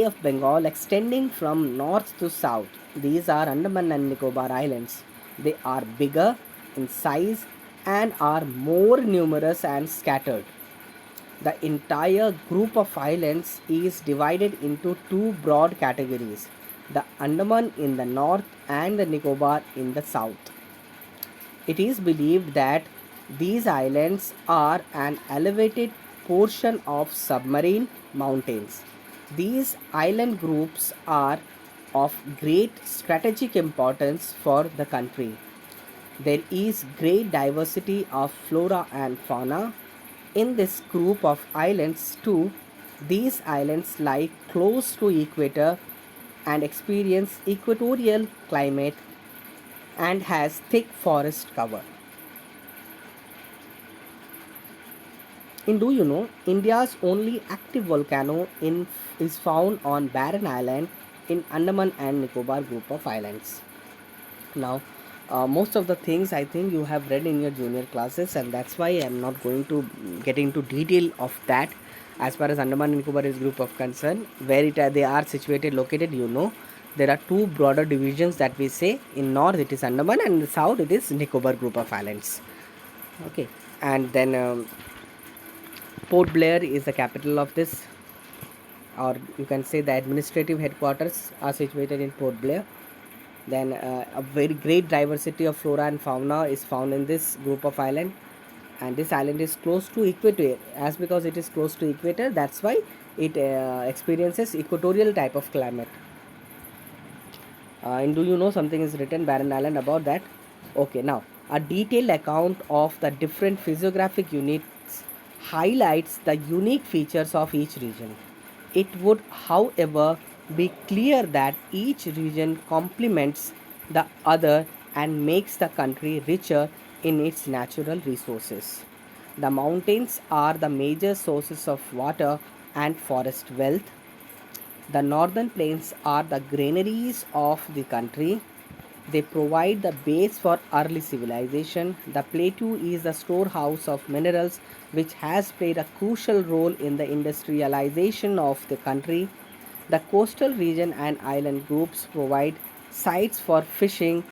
of Bengal extending from north to south. These are Andaman and Nicobar Islands. They are bigger in size and are more numerous and scattered. The entire group of islands is divided into two broad categories, the Andaman in the north and the Nicobar in the south. It is believed that these islands are an elevated portion of submarine mountains. These island groups are of great strategic importance for the country. There is great diversity of flora and fauna in this group of islands too. These islands lie close to equator and experience equatorial climate and has thick forest cover. In do you know India's only active volcano is found on Barren Island in Andaman and Nicobar group of islands. Now, most of the things I think you have read in your junior classes, and that's why I'm not going to get into detail of that. As far as Andaman and Nicobar is group of concern, where they are situated, located, there are two broader divisions that we say. In north it is Andaman, and in the south it is Nicobar group of islands. Okay, and then Port Blair is the capital of this, or you can say the administrative headquarters are situated in Port Blair. Then a very great diversity of flora and fauna is found in this group of island, and this island is close to equator. As because it is close to equator, that's why it experiences equatorial type of climate. And do you know something is written Barren Island about that? Okay, now a detailed account of the different physiographic units highlights the unique features of each region. It would, however, be clear that each region complements the other and makes the country richer in its natural resources. The mountains are the major sources of water and forest wealth. The northern plains are the granaries of the country. They provide the base for early civilization. The plateau is the storehouse of minerals which has played a crucial role in the industrialization of the country. The coastal region and island groups provide sites for fishing